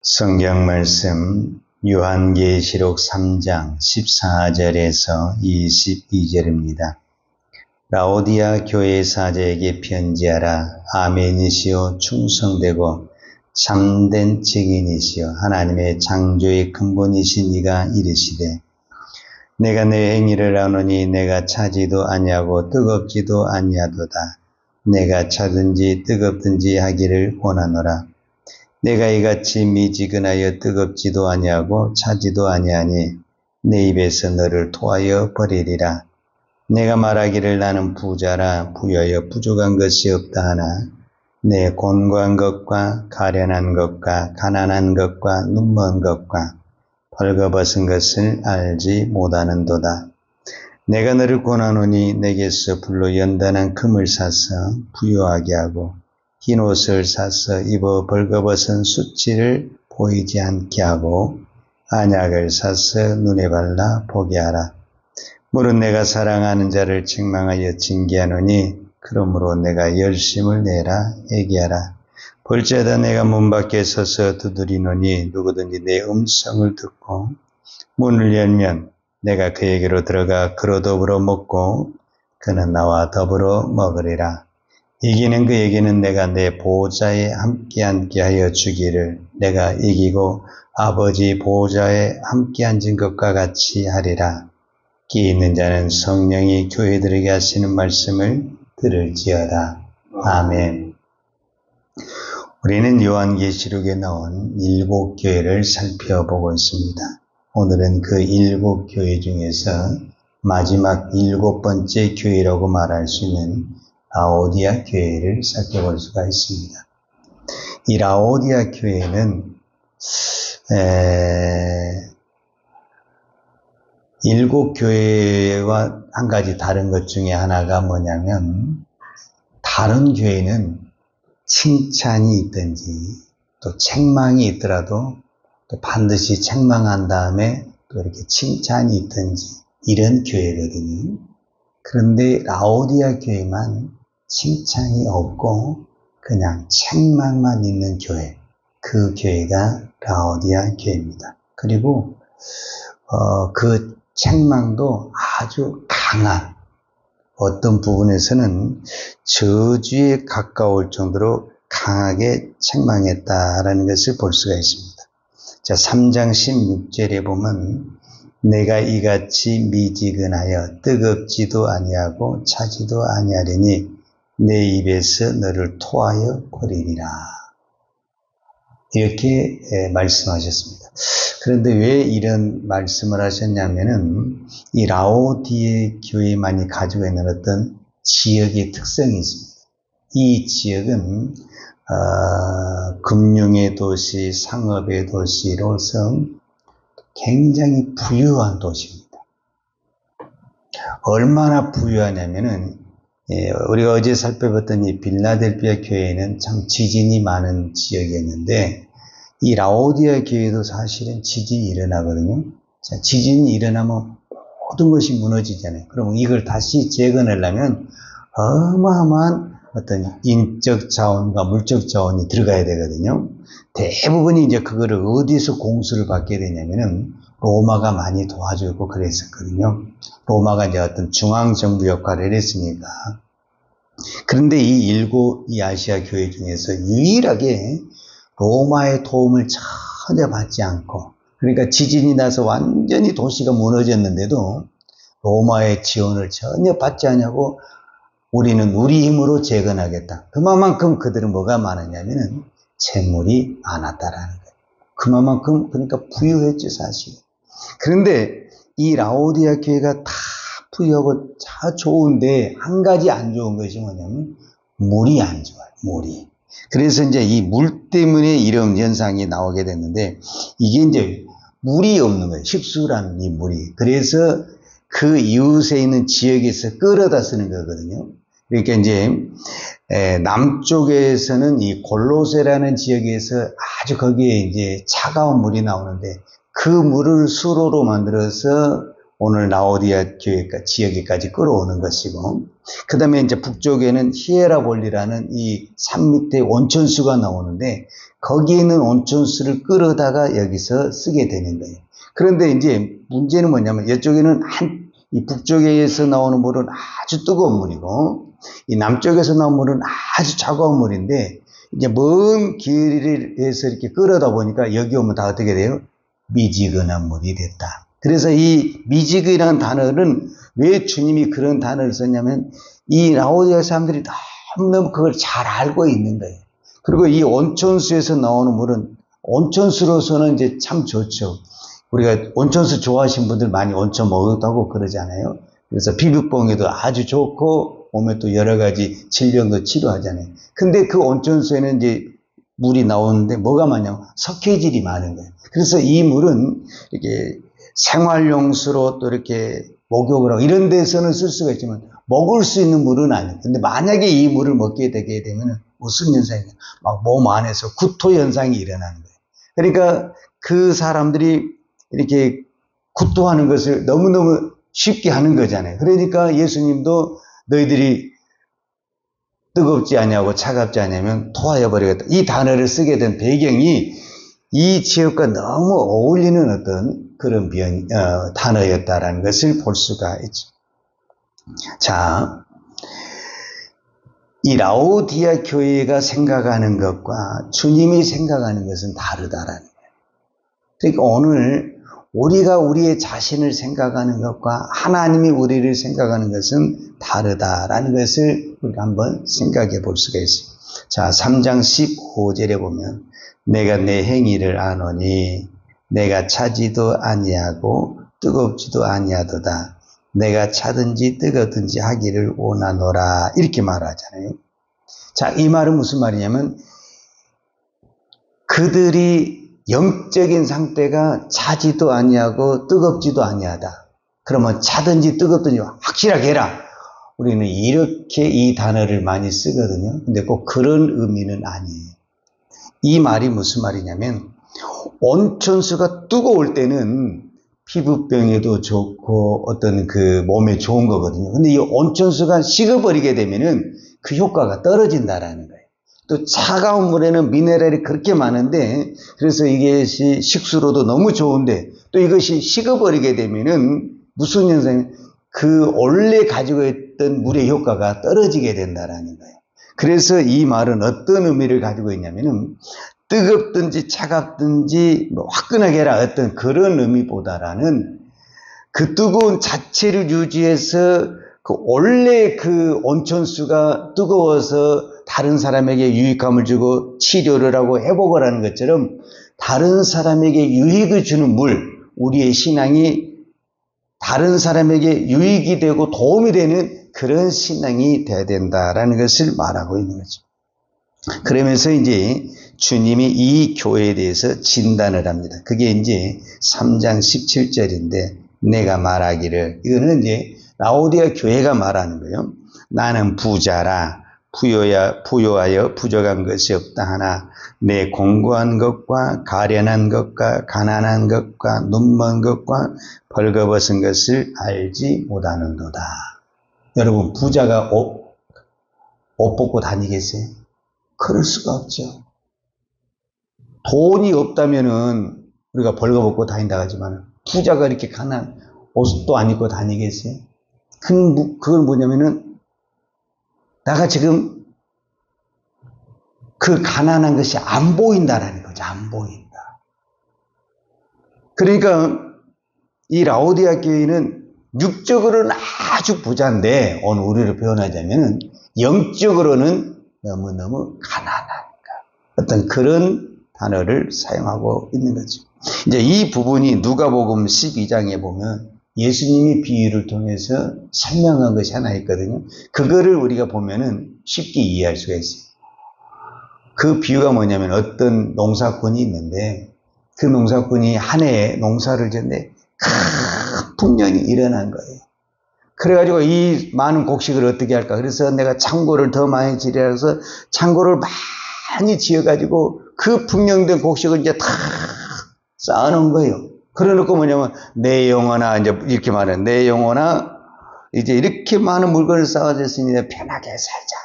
성경 말씀 요한계시록 3장 14절에서 22절입니다. 라오디아 교회 사제에게 편지하라. 아멘이시오 충성되고 참된 증인이시오 하나님의 창조의 근본이신 이가 이르시되 내가 내 행위를 아노니 내가 차지도 아니하고 뜨겁지도 아니하도다. 내가 차든지 뜨겁든지 하기를 원하노라. 내가 이같이 미지근하여 뜨겁지도 아니하고 차지도 아니하니 내 입에서 너를 토하여 버리리라. 내가 말하기를 나는 부자라 부여하여 부족한 것이 없다 하나 내 곤고한 것과 가련한 것과 가난한 것과 눈먼 것과 벌거벗은 것을 알지 못하는도다. 내가 너를 권하노니 내게서 불로 연단한 금을 사서 부요하게 하고 흰 옷을 사서 입어 벌거벗은 수치를 보이지 않게 하고 안약을 사서 눈에 발라 보게 하라. 무릇 내가 사랑하는 자를 책망하여 징계하노니 그러므로 내가 열심을 내라 얘기하라. 볼지어다 내가 문 밖에 서서 두드리노니 누구든지 내 음성을 듣고 문을 열면 내가 그에게로 들어가 그로 더불어 먹고 그는 나와 더불어 먹으리라. 이기는 그에게는 내가 내 보호자에 함께 앉게 하여 주기를 내가 이기고 아버지 보호자에 함께 앉은 것과 같이 하리라. 끼 있는 자는 성령이 교회들에게 하시는 말씀을 들을지어다. 아멘. 우리는 요한계시록에 나온 7교회를 살펴보고 있습니다. 오늘은 그 7교회 중에서 마지막 7번째 교회라고 말할 수 있는 라오디아 교회를 살펴볼 수가 있습니다. 이 라오디아 교회는 7교회와 한 가지 다른 것 중에 하나가 뭐냐면 다른 교회는 칭찬이 있든지 또 책망이 있더라도 또 반드시 책망한 다음에 또 이렇게 칭찬이 있든지 이런 교회거든요. 그런데 라오디아 교회만 칭찬이 없고 그냥 책망만 있는 교회, 그 교회가 라오디아 교회입니다. 그리고 그 책망도 아주 강한, 어떤 부분에서는 저주에 가까울 정도로 강하게 책망했다라는 것을 볼 수가 있습니다. 자, 3장 16절에 보면 내가 이같이 미지근하여 뜨겁지도 아니하고 차지도 아니하리니 내 입에서 너를 토하여 버리리라. 이렇게 말씀하셨습니다. 그런데 왜 이런 말씀을 하셨냐면은 이 라오디아 교회만이 가지고 있는 어떤 지역의 특성이 있습니다. 이 지역은 금융의 도시, 상업의 도시로서 굉장히 부유한 도시입니다. 얼마나 부유하냐면은 우리가 어제 살펴봤던 이 빌라델피아 교회는 참 지진이 많은 지역이었는데 이 라오디아 교회도 사실은 지진이 일어나거든요. 자, 지진이 일어나면 모든 것이 무너지잖아요. 그럼 이걸 다시 재건하려면 어마어마한 어떤 인적 자원과 물적 자원이 들어가야 되거든요. 대부분이 이제 그거를 어디서 공수를 받게 되냐면은 로마가 많이 도와주고 그랬었거든요. 로마가 이제 어떤 중앙정부 역할을 했으니까. 그런데 이 아시아 교회 중에서 유일하게 로마의 도움을 전혀 받지 않고, 그러니까 지진이 나서 완전히 도시가 무너졌는데도 로마의 지원을 전혀 받지 않냐고 우리는 우리 힘으로 재건하겠다. 그만큼 그들은 뭐가 많았냐면은 재물이 많았다라는 거예요. 그만큼 그러니까 부유했죠, 사실. 그런데 이 라오디아 교회가 다 부유하고 다 좋은데 한 가지 안 좋은 것이 뭐냐면 물이 안 좋아요. 물이. 그래서 이제 이 물 때문에 이런 현상이 나오게 됐는데 이게 이제 물이 없는 거예요. 흡수라는 이 물이. 그래서 그 이웃에 있는 지역에서 끌어다 쓰는 거거든요. 그러니까 이제 남쪽에서는 이 골로세라는 지역에서 아주 거기에 이제 차가운 물이 나오는데 그 물을 수로로 만들어서 오늘 라오디아 교회 지역에까지 끌어오는 것이고, 그 다음에 이제 북쪽에는 히에라볼리라는 이 산 밑에 온천수가 나오는데, 거기에 있는 온천수를 끌어다가 여기서 쓰게 되는 거예요. 그런데 이제 문제는 뭐냐면, 이쪽에는 이 북쪽에서 나오는 물은 아주 뜨거운 물이고, 이 남쪽에서 나오는 물은 아주 차가운 물인데, 이제 먼 길에서 이렇게 끌어다 보니까 여기 오면 다 어떻게 돼요? 미지근한 물이 됐다. 그래서 이 미지근이라는 단어는 왜 주님이 그런 단어를 썼냐면 이 라오디아 사람들이 너무너무 그걸 잘 알고 있는 거예요. 그리고 이 온천수에서 나오는 물은 온천수로서는 이제 참 좋죠. 우리가 온천수 좋아하시는 분들 많이 온천 먹었다고 그러잖아요. 그래서 피부병에도 아주 좋고 몸에 또 여러 가지 질병도 치료하잖아요. 근데 그 온천수에는 이제 물이 나오는데 뭐가 많냐면 석회질이 많은 거예요. 그래서 이 물은 이렇게 생활용수로 또 이렇게 목욕을 하고 이런 데서는 쓸 수가 있지만 먹을 수 있는 물은 아니에요. 근데 만약에 이 물을 먹게 되게 되면 무슨 현상이냐? 막 몸 안에서 구토 현상이 일어나는 거예요. 그러니까 그 사람들이 이렇게 구토하는 것을 너무너무 쉽게 하는 거잖아요. 그러니까 예수님도 너희들이 뜨겁지 않냐고 차갑지 않냐면 토하여 버리겠다. 이 단어를 쓰게 된 배경이 이 지역과 너무 어울리는 어떤 그런 단어였다라는 것을 볼 수가 있죠. 자, 이 라오디아 교회가 생각하는 것과 주님이 생각하는 것은 다르다라는 거예요. 그러니까 오늘 우리가 우리의 자신을 생각하는 것과 하나님이 우리를 생각하는 것은 다르다라는 것을 우리가 한번 생각해 볼 수가 있어요. 자, 3장 15절에 보면 내가 내 행위를 아노니 내가 차지도 아니하고 뜨겁지도 아니하도다. 내가 차든지 뜨겁든지 하기를 원하노라. 이렇게 말하잖아요. 자, 이 말은 무슨 말이냐면 그들이 영적인 상태가 차지도 아니하고 뜨겁지도 아니하다. 그러면 차든지 뜨겁든지 확실하게 해라. 우리는 이렇게 이 단어를 많이 쓰거든요. 근데 꼭 그런 의미는 아니에요. 이 말이 무슨 말이냐면 온천수가 뜨거울 때는 피부병에도 좋고 어떤 그 몸에 좋은 거거든요. 근데 이 온천수가 식어버리게 되면은 그 효과가 떨어진다라는 거예요. 또 차가운 물에는 미네랄이 그렇게 많은데 그래서 이것이 식수로도 너무 좋은데 또 이것이 식어버리게 되면은 무슨 현상이 그 원래 가지고 있던 물의 효과가 떨어지게 된다라는 거예요. 그래서 이 말은 어떤 의미를 가지고 있냐면은 뜨겁든지 차갑든지 화끈하게 해라 어떤 그런 의미보다라는 그 뜨거운 자체를 유지해서 그 원래 그 온천수가 뜨거워서 다른 사람에게 유익함을 주고 치료를 하고 회복을 하는 것처럼 다른 사람에게 유익을 주는 물, 우리의 신앙이 다른 사람에게 유익이 되고 도움이 되는 그런 신앙이 돼야 된다라는 것을 말하고 있는 거죠. 그러면서 이제 주님이 이 교회에 대해서 진단을 합니다. 그게 이제 3장 17절인데 내가 말하기를 이거는 이제 라오디아 교회가 말하는 거예요. 나는 부자라 부요하여 부족한 것이 없다 하나 내 공고한 것과 가련한 것과 가난한 것과 눈먼 것과 벌거벗은 것을 알지 못하는도다. 여러분 부자가 옷 벗고 다니겠어요? 그럴 수가 없죠. 돈이 없다면은 우리가 벌거벗고 다닌다고 하지만 부자가 이렇게 옷도 안 입고 다니겠어요? 그건 뭐냐면은 내가 지금 그 가난한 것이 안 보인다라는 거죠. 안 보인다. 그러니까 이 라오디아 교회는 육적으로는 아주 부자인데 오늘 우리를 표현하자면 영적으로는 너무너무 가난한가. 어떤 그런 단어를 사용하고 있는 거죠. 이제 이 부분이 누가복음 12장에 보면 예수님이 비유를 통해서 설명한 것이 하나 있거든요. 그거를 우리가 보면은 쉽게 이해할 수가 있어요. 그 비유가 뭐냐면 어떤 농사꾼이 있는데 그 농사꾼이 한 해에 농사를 지었는데 큰 풍년이 일어난 거예요. 그래가지고 이 많은 곡식을 어떻게 할까? 그래서 내가 창고를 더 많이 지으라 해서 창고를 많이 지어가지고 그 풍년된 곡식을 이제 다 쌓아놓은 거예요. 그러놓고 뭐냐면 내 영혼아 이제 이렇게 말해. 내 영혼아 이제 이렇게 많은 물건을 쌓아졌으니 편하게 살자.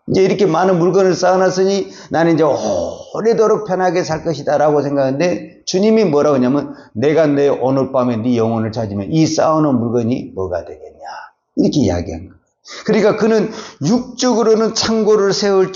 이제 이렇게 많은 물건을 쌓아놨으니 나는 이제 오래도록 편하게 살 것이다 라고 생각하는데 주님이 뭐라고 하냐면 내가 내 오늘 밤에 네 영혼을 찾으면 이 쌓아놓은 물건이 뭐가 되겠냐 이렇게 이야기한 거예요. 그러니까 그는 육적으로는 창고를 새로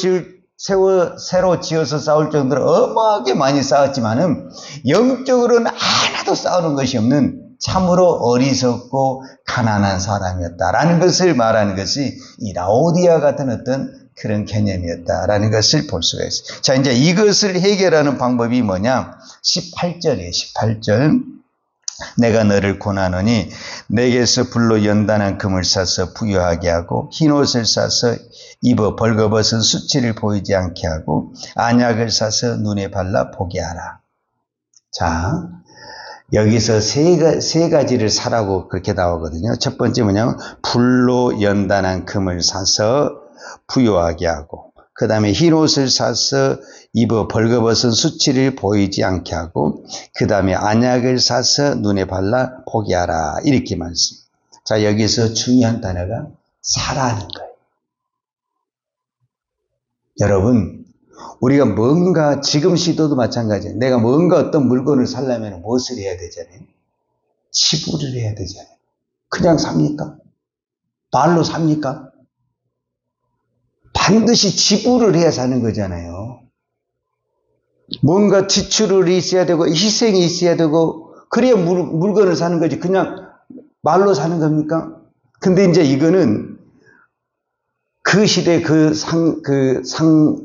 지어서 쌓을 정도로 어마하게 많이 쌓았지만은 영적으로는 하나도 쌓아놓은 것이 없는 참으로 어리석고 가난한 사람이었다라는 것을 말하는 것이 이 라오디아 같은 어떤 그런 개념이었다라는 것을 볼 수가 있어요. 자, 이제 이것을 해결하는 방법이 뭐냐? 18절이에요. 18절. 내가 너를 권하노니 내게서 불로 연단한 금을 사서 부유하게 하고 흰옷을 사서 입어 벌거벗은 수치를 보이지 않게 하고 안약을 사서 눈에 발라 보게 하라. 자, 여기서 세 가지를 사라고 그렇게 나오거든요. 첫 번째 뭐냐면 불로 연단한 금을 사서 부유하게 하고 그 다음에 흰옷을 사서 입어 벌거벗은 수치를 보이지 않게 하고 그 다음에 안약을 사서 눈에 발라 보게 하라 이렇게 말씀. 자, 여기서 중요한 단어가 사라는 거예요. 여러분 우리가 뭔가 지금 시도도 마찬가지예요. 내가 뭔가 어떤 물건을 사려면 무엇을 해야 되잖아요? 지불을 해야 되잖아요. 그냥 삽니까? 말로 삽니까? 반드시 지불을 해야 사는 거잖아요. 뭔가 지출이 있어야 되고 희생이 있어야 되고 그래야 물건을 사는 거지. 그냥 말로 사는 겁니까? 근데 이제 이거는 그 시대에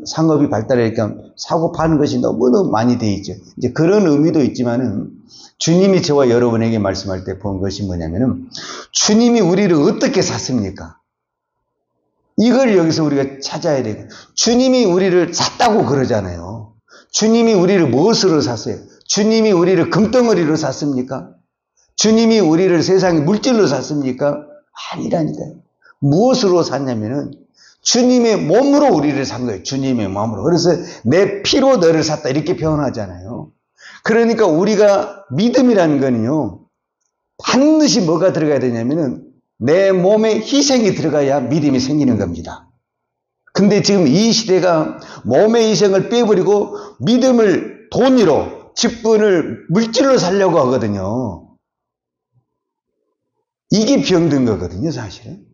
상업이 발달하니까 사고 파는 것이 너무너무 많이 돼 있죠. 이제 그런 의미도 있지만은 주님이 저와 여러분에게 말씀할 때 본 것이 뭐냐면은 주님이 우리를 어떻게 샀습니까? 이걸 여기서 우리가 찾아야 돼요. 주님이 우리를 샀다고 그러잖아요. 주님이 우리를 무엇으로 샀어요? 주님이 우리를 금덩어리로 샀습니까? 주님이 우리를 세상의 물질로 샀습니까? 아니라니까요. 무엇으로 샀냐면은 주님의 몸으로 우리를 산 거예요. 주님의 마음으로. 그래서 내 피로 너를 샀다 이렇게 표현하잖아요. 그러니까 우리가 믿음이라는 거는요. 반드시 뭐가 들어가야 되냐면은 내 몸에 희생이 들어가야 믿음이 생기는 겁니다. 근데 지금 이 시대가 몸의 희생을 빼버리고 믿음을 돈으로, 직분을 물질로 살려고 하거든요. 이게 병든 거거든요, 사실은.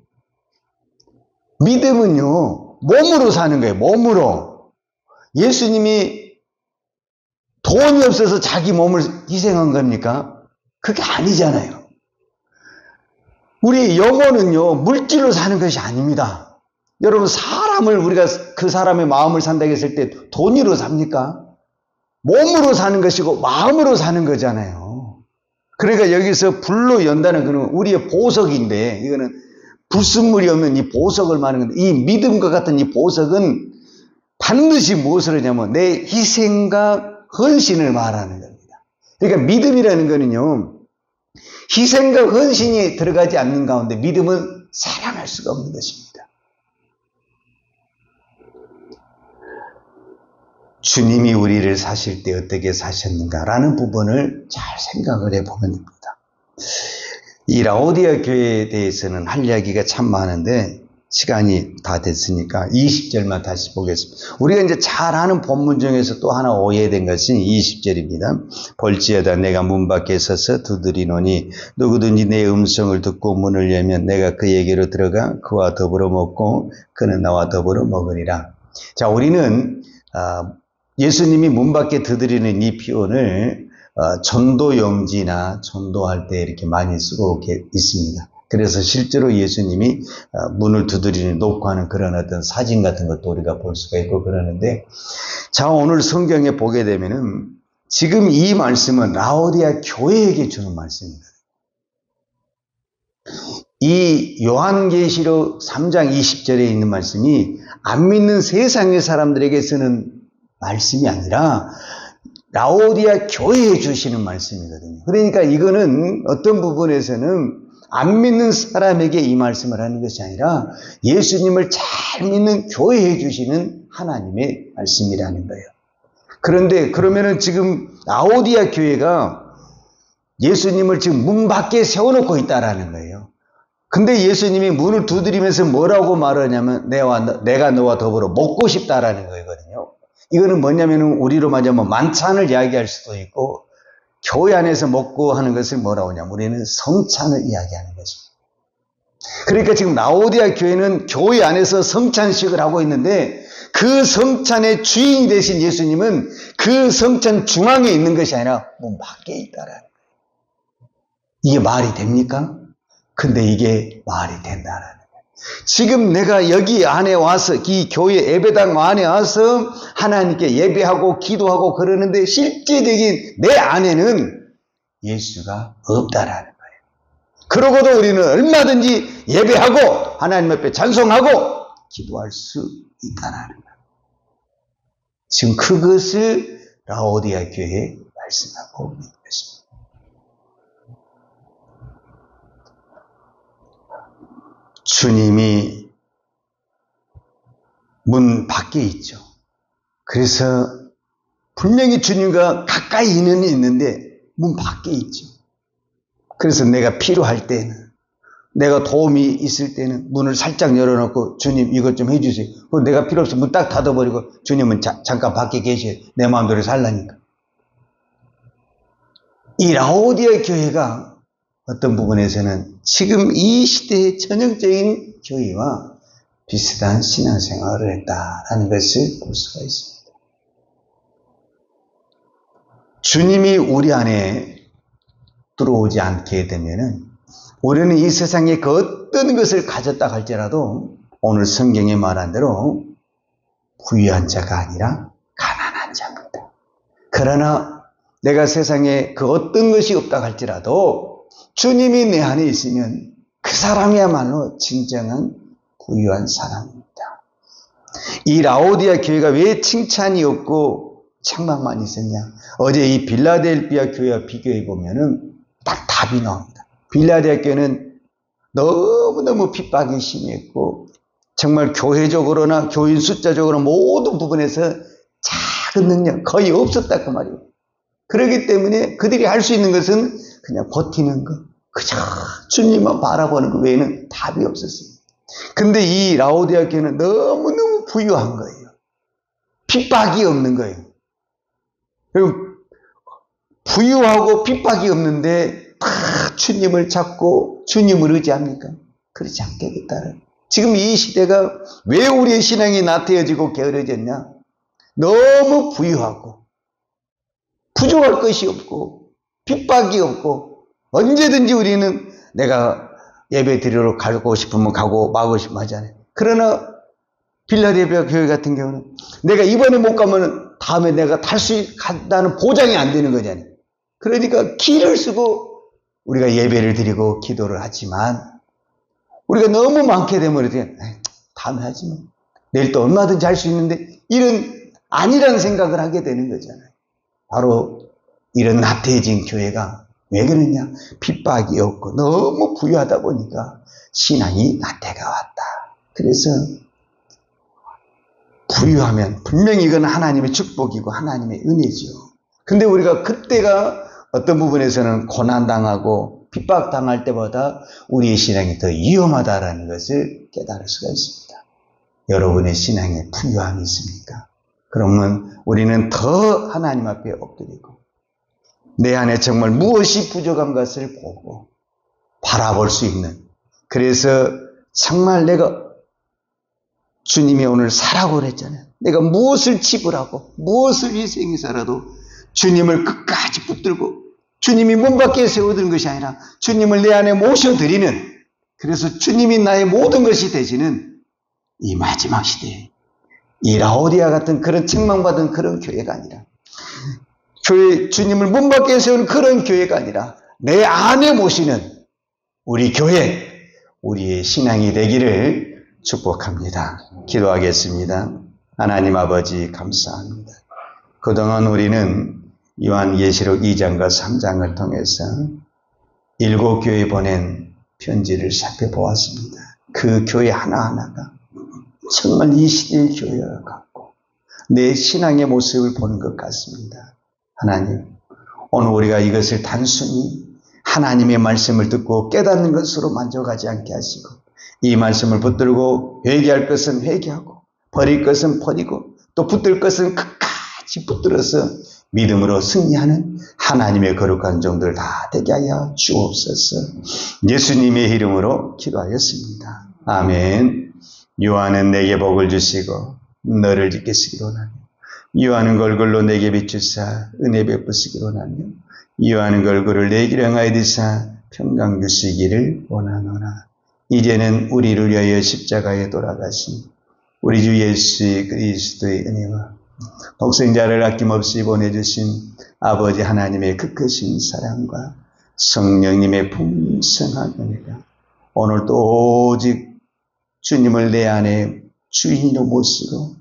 믿음은요, 몸으로 사는 거예요, 몸으로. 예수님이 돈이 없어서 자기 몸을 희생한 겁니까? 그게 아니잖아요. 우리 영혼은요, 물질로 사는 것이 아닙니다. 여러분, 사람을 우리가 그 사람의 마음을 산다고 했을 때 돈으로 삽니까? 몸으로 사는 것이고 마음으로 사는 거잖아요. 그러니까 여기서 불로 연다는 것은 우리의 보석인데, 이거는 불순물이 없는 이 보석을 말하는 건데, 이 믿음과 같은 이 보석은 반드시 무엇을 하냐면 내 희생과 헌신을 말하는 겁니다. 그러니까 믿음이라는 거는요, 희생과 헌신이 들어가지 않는 가운데 믿음은 살아날 수가 없는 것입니다. 주님이 우리를 사실 때 어떻게 사셨는가라는 부분을 잘 생각을 해보면 됩니다. 이 라오디아 교회에 대해서는 할 이야기가 참 많은데 시간이 다 됐으니까 20절만 다시 보겠습니다. 우리가 이제 잘 아는 본문 중에서 또 하나 오해된 것이 20절입니다. 볼지어다 내가 문 밖에 서서 두드리노니 누구든지 내 음성을 듣고 문을 열면 내가 그에게로 들어가 그와 더불어 먹고 그는 나와 더불어 먹으리라. 자, 우리는 예수님이 문 밖에 두드리는 이 표현을 전도용지나 전도할 때 이렇게 많이 쓰고 있습니다. 그래서 실제로 예수님이 문을 두드리는 녹화하는 그런 어떤 사진 같은 것도 우리가 볼 수가 있고 그러는데, 자, 오늘 성경에 보게 되면은 지금 이 말씀은 라오디아 교회에게 주는 말씀입니다. 이 요한계시록 3장 20절에 있는 말씀이 안 믿는 세상의 사람들에게 쓰는 말씀이 아니라 라오디아 교회에 주시는 말씀이거든요. 그러니까 이거는 어떤 부분에서는 안 믿는 사람에게 이 말씀을 하는 것이 아니라 예수님을 잘 믿는 교회에 주시는 하나님의 말씀이라는 거예요. 그런데 그러면은 지금 라오디아 교회가 예수님을 지금 문 밖에 세워놓고 있다라는 거예요. 근데 예수님이 문을 두드리면서 뭐라고 말하냐면 내가 너와 더불어 먹고 싶다라는 거거든요. 이거는 뭐냐면 우리로 말하자면 만찬을 이야기할 수도 있고 교회 안에서 먹고 하는 것을 뭐라고 하냐면 우리는 성찬을 이야기하는 것입니다. 그러니까 지금 라오디아 교회는 교회 안에서 성찬식을 하고 있는데 그 성찬의 주인이 되신 예수님은 그 성찬 중앙에 있는 것이 아니라 문 밖에 있다라는 거예요. 이게 말이 됩니까? 근데 이게 말이 된다라는 거예요. 지금 내가 여기 안에 와서 이 교회 예배당 안에 와서 하나님께 예배하고 기도하고 그러는데 실제적인 내 안에는 예수가 없다라는 거예요. 그러고도 우리는 얼마든지 예배하고 하나님 앞에 찬송하고 기도할 수 있다라는 거예요. 지금 그것을 라오디아 교회에 말씀하고 있는 것입니다. 주님이 문 밖에 있죠. 그래서 분명히 주님과 가까이는 있는데 문 밖에 있죠. 그래서 내가 필요할 때는, 내가 도움이 있을 때는 문을 살짝 열어놓고 주님 이것 좀 해주세요. 그럼 내가 필요 없으면 문 딱 닫아버리고 주님은 잠깐 밖에 계셔요. 내 마음대로 살라니까. 이 라오디아 교회가 어떤 부분에서는 지금 이 시대의 전형적인 교회와 비슷한 신앙생활을 했다라는 것을 볼 수가 있습니다. 주님이 우리 안에 들어오지 않게 되면은 우리는 이 세상에 그 어떤 것을 가졌다 할지라도 오늘 성경에 말한 대로 부유한 자가 아니라 가난한 자입니다. 그러나 내가 세상에 그 어떤 것이 없다 할지라도 주님이 내 안에 있으면 그 사람이야말로 진정한 부유한 사람입니다. 이 라오디아 교회가 왜 칭찬이 없고 책망만 있었냐? 어제 이 빌라델피아 교회와 비교해 보면은 딱 답이 나옵니다. 빌라델피아 교회는 너무너무 핍박이 심했고 정말 교회적으로나 교인 숫자적으로 모든 부분에서 작은 능력 거의 없었다 그 말이에요. 그렇기 때문에 그들이 할 수 있는 것은 그냥 버티는 것, 그저 주님만 바라보는 것 외에는 답이 없었어요. 근데 이 라오디아 교회는 너무너무 부유한 거예요. 핍박이 없는 거예요. 그리고 부유하고 핍박이 없는데 다 주님을 찾고 주님을 의지합니까? 그렇지 않겠다는. 지금 이 시대가 왜 우리의 신앙이 나태해지고 게으러졌냐? 너무 부유하고 부족할 것이 없고 핍박이 없고 언제든지 우리는 내가 예배 드리러 가고 싶으면 가고 마고 싶으면 하잖아요. 그러나 빌라델피아 교회 같은 경우는 내가 이번에 못 가면 다음에 내가 탈 수 간다는 보장이 안 되는 거잖아요. 그러니까 기를 쓰고 우리가 예배를 드리고 기도를 하지만 우리가 너무 많게 되면 이렇게 다음에 하지 뭐. 내일 또 얼마든지 할 수 있는데 이런 아니라는 생각을 하게 되는 거잖아요. 바로 이런 나태해진 교회가 왜 그러냐? 핍박이 없고 너무 부유하다 보니까 신앙이 나태가 왔다. 그래서 부유하면 분명히 이건 하나님의 축복이고 하나님의 은혜죠. 근데 우리가 그때가 어떤 부분에서는 고난당하고 핍박당할 때보다 우리의 신앙이 더 위험하다는 것을 깨달을 수가 있습니다. 여러분의 신앙에 부유함이 있습니까? 그러면 우리는 더 하나님 앞에 엎드리고 내 안에 정말 무엇이 부족한 것을 보고 바라볼 수 있는, 그래서 정말 내가 주님이 오늘 사라고 그랬잖아요. 내가 무엇을 지불하고 무엇을 희생해서라도 주님을 끝까지 붙들고 주님이 문 밖에 세워두는 것이 아니라 주님을 내 안에 모셔드리는, 그래서 주님이 나의 모든 것이 되시는 이 마지막 시대에 이 라오디아 같은 그런 책망받은 그런 교회가 아니라 주님을 문 밖에 세우는 그런 교회가 아니라 내 안에 모시는 우리 교회, 우리의 신앙이 되기를 축복합니다. 기도하겠습니다. 하나님 아버지 감사합니다. 그동안 우리는 요한계시록 2장과 3장을 통해서 7교회에 보낸 편지를 살펴보았습니다. 그 교회 하나하나가 정말 이 시대의 교회와 같고 내 신앙의 모습을 보는 것 같습니다. 하나님, 오늘 우리가 이것을 단순히 하나님의 말씀을 듣고 깨닫는 것으로 만족하지 않게 하시고 이 말씀을 붙들고 회개할 것은 회개하고 버릴 것은 버리고 또 붙들 것은 끝까지 붙들어서 믿음으로 승리하는 하나님의 거룩한 종들 다 되게 하여 주옵소서. 예수님의 이름으로 기도하였습니다. 아멘. 요한은 내게 복을 주시고 너를 지키시기로 하며 요한은 걸글로 내게 비추사 은혜 베푸시기로 하며 요한은 걸글을 내게 향하여 드사 평강 주시기를 원하노라. 이제는 우리를 위하여 십자가에 돌아가신 우리 주 예수 그리스도의 은혜와 독생자를 아낌없이 보내주신 아버지 하나님의 그 크신 사랑과 성령님의 풍성한 은혜가 오늘 또 오직 주님을 내 안에 주인으로 모시고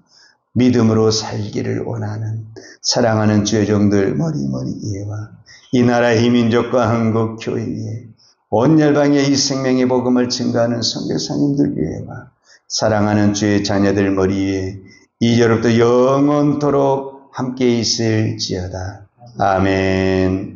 믿음으로 살기를 원하는 사랑하는 주의 종들 머리머리 이해와 이 나라 이 민족과 한국 교회 위에 온 열방에 이 생명의 복음을 증거하는 선교사님들 위에와 사랑하는 주의 자녀들 머리 위에 이제로부터 영원토록 함께 있을지어다. 아멘.